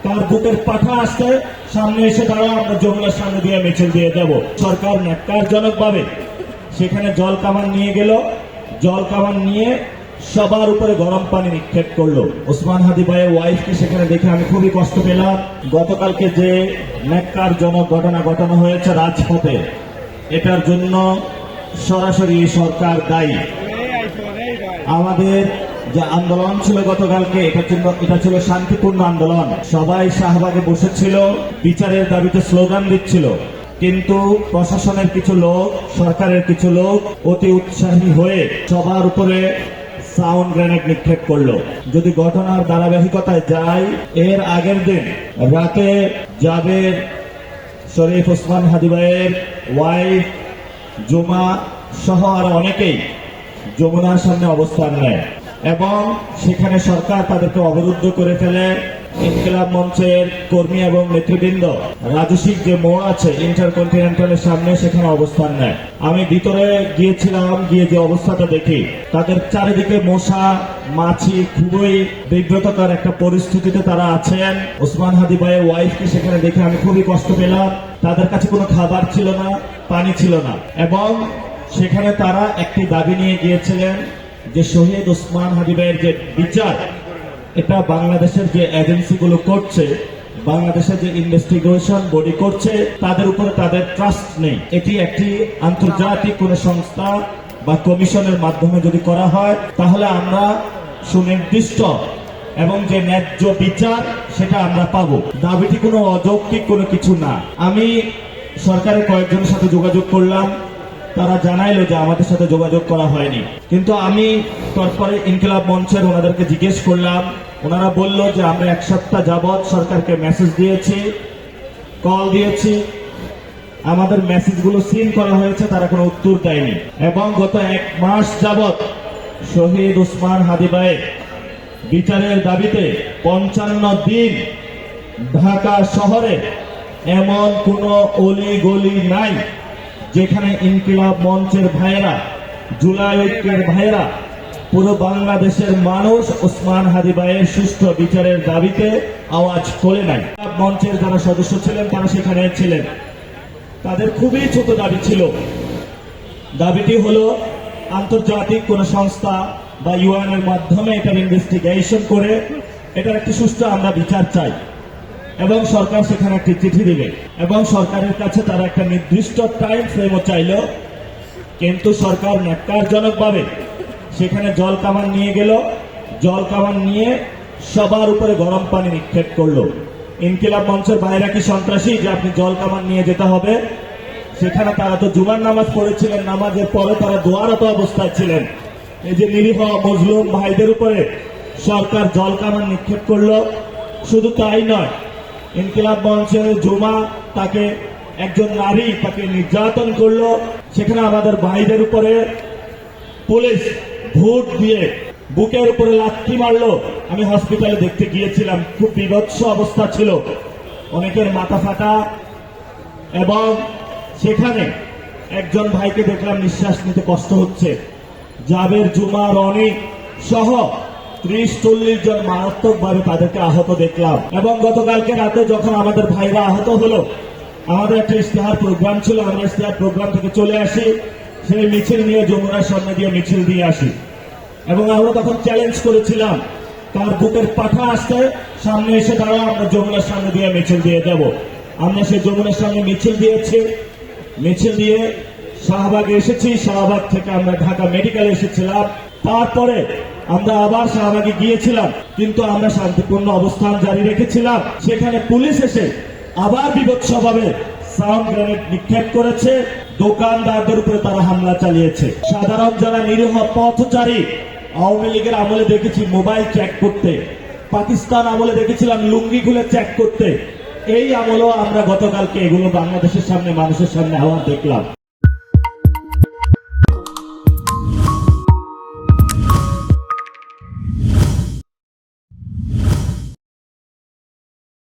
তার বুকের পাঠা আসতে সামনে এসে দাঁড়াও, আমরা যমুনার সামনে দিয়ে মিছিল দিয়ে দেব। সরকার ন্যাক্কারজনক ভাবে সেখানে জল কামান নিয়ে গেল, জল কামান নিয়ে সবার উপরে গরম পানি নিক্ষেপ করলো। ওসমান হাদি ভাইয়ের ওয়াইফকে সেখানে দেখে আমি খুবই কষ্ট পেলাম। গতকালকে যে ন্যাক্কারজনক ঘটনা ঘটানো হয়েছে রাজপথে, এটার জন্য সরাসরি সরকার দায়ী। আমাদের যে আন্দোলন ছিল গতকালকে, এটা ছিল শান্তিপূর্ণ আন্দোলন। সবাই শাহবাগে বসেছিল, বিচারের দাবিতে স্লোগান দিচ্ছিল, কিন্তু প্রশাসনের কিছু লোক, সরকারের কিছু লোক অতি উৎসাহী হয়ে সবার উপরে সাউন্ড গ্রেনেড নিক্ষেপ করলো। যদি ঘটনার ধারাবাহিকতায় যাই, এর আগের দিন রাতে জাবের শরীফ ওসমান হাদি ভাইয়ের ওয়াইফ জুমা সহ আরো অনেকেই যমুনার সামনে অবস্থান নেয় এবং সেখানে সরকার তাদেরকে অবরুদ্ধ করে ফেলে। ইনকিলাব মঞ্চের কর্মী এবং নেতৃবৃন্দ রাজস্বিক যে মোড় আছে ইন্টারকন্টিনেন্টালের সামনে, সেখানে অবস্থান নেয়। আমি ভিতরে গিয়েছিলাম, গিয়ে যে অবস্থাটা দেখি, তাদের চারিদিকে মশা মাছি, খুবই বিব্রতকর একটা পরিস্থিতিতে তারা আছেন। ওসমান হাদি ভাইয়ের ওয়াইফকে সেখানে দেখে আমি খুবই কষ্ট পেলাম। তাদের কাছে কোনো খাবার ছিল না, পানি ছিল না, এবং সেখানে তারা একটি দাবি নিয়ে গিয়েছিলেন যে শহীদ ওসমান হাদি ভাইয়ের যে বিচার, এটা বাংলাদেশের যে এজেন্সিগুলো করছে, বাংলাদেশের যে ইনভেস্টিগেশন বডি করছে, তাদের উপরে তাদের ট্রাস্ট নেই। এটি একটি আন্তর্জাতিক কোন সংস্থা বা কমিশনের মাধ্যমে যদি করা হয়, তাহলে আমরা সুনির্দিষ্ট এবং যে ন্যায্য বিচার সেটা আমরা পাবো। দাবিটি কোনো অযৌক্তিক কোনো কিছু না। আমি সরকারের কয়েকজনের সাথে যোগাযোগ করলাম, তারা জানাইলো যে আমাদের সাথে যোগাযোগ করা হয়নি। কিন্তু আমি তারপরে ইনকিলাব মঞ্চের ওনাদেরকে জিজ্ঞেস করলাম, ওনারা বলল যে আমরা এক সপ্তাহ যাবৎ সরকারকে মেসেজ দিয়েছি, কল দিয়েছি, আমাদের মেসেজগুলো সিন করা হয়েছে, তারা কোনো উত্তর দেয়নি। এবং গত 1 মাস যাবৎ শহীদ ওসমান হাদি ভাইয়ের বিচারের দাবিতে 55 দিন ঢাকা শহরে এমন কোনো অলি গলি নাই যেখানে ইনকিলাব মঞ্চের ভাইয়েরা, জুলাই ঐক্যের ভাইয়েরা, পুরো বাংলাদেশের মানুষ ওসমান হাদি ভাইয়ের সুষ্ঠু বিচারের দাবিতে আওয়াজ তোলে নাই। মঞ্চের যারা সদস্য ছিলেন তারা সেখানে ছিলেন। তাদের খুবই ছোট দাবি ছিল। দাবিটি হলো আন্তর্জাতিক কোন সংস্থা বা ইউএন এর মাধ্যমে এটার ইনভেস্টিগেশন করে এটার একটি সুষ্ঠু আমরা বিচার চাই, এবং সরকার সেখানে একটি চিঠি দিবে, এবং সরকারের কাছে তারা একটা নির্দিষ্ট টাইম ফ্রেমও চাইল। কিন্তু সরকার ন্যাক্কারজনক ভাবে সেখানে জল কামান নিয়ে গেল, জল কামান নিয়ে সবার উপরে গরম পানি নিক্ষেপ করলো। ইনকিলাব মঞ্চের বাইরে কি সন্ত্রাসী যে আপনি জল কামান নিয়ে যেতে হবে? সেখানে তারা তো জুমার নামাজ পড়েছিলেন, নামাজের পরে তারা দোয়ারত অবস্থায় ছিলেন। এই যে নিরীহ মজলুম ভাইদের উপরে সরকার জল কামান নিক্ষেপ করলো। শুধু তাই নয়, ইনকিলাব মঞ্চের জুমা, তাকে একজন নারী তাকে নির্যাতন করলো। সেখানে আমাদের ভাইদের উপরে পুলিশ ভোট দিয়ে বুকের উপরে লাথি মারলো। আমি হসপিটালে দেখতে গিয়েছিলাম, খুব বিভৎস অবস্থা ছিল, অনেকের মাথা ফাটা, এবং সেখানে একজন ভাইকে দেখলাম নিঃশ্বাস নিতে কষ্ট হচ্ছে। জাবের, জুমা, রনি সহ 30-40 জন মারাত্মকভাবে তাদেরকে আহত দেখলাম। এবং গতকালকে রাতে যখন আমাদের ভাইরা আহত হলো, আমাদের একটা ইশতেহার প্রোগ্রাম ছিল, আমরা ইশতেহার প্রোগ্রাম থেকে চলে আসি, সেই মিছিল নিয়ে যমুনার সামনে দিয়ে মিছিল দিয়ে আসি, এবং আমরা তখন চ্যালেঞ্জ করেছিলাম তার বুকের পাঠা আসতে সামনে এসে দাঁড়াও, আমরা যমুনার সামনে দিয়ে মিছিল দিয়ে দেব। আমরা সেই যমুনার সামনে মিছিল দিয়েছি, মিছিল দিয়ে শাহবাগে এসেছি, শাহবাগ থেকে আমরা ঢাকা মেডিকেলে এসেছিলাম, তারপরে আমরা আবার শাহবাগে গিয়েছিলাম, কিন্তু আমরা শান্তিপূর্ণ অবস্থান জারি রেখেছিলাম। সেখানে পুলিশ এসে আবার বিভৎসভাবে সাউন্ড গ্রেনেড নিক্ষেপ করেছে, দোকানদারদের উপরে তারা হামলা চালিয়েছে। সাধারণ যারা নিরীহ পথচারী, আওয়ামী লীগের আমলে দেখেছি মোবাইল চেক করতে, পাকিস্তান আমলে দেখেছিলাম লুঙ্গি খুলে চেক করতে, এই আমলেও আমরা গতকালকে এগুলো বাংলাদেশের সামনে, মানুষের সামনে আওয়াজ দেখলাম।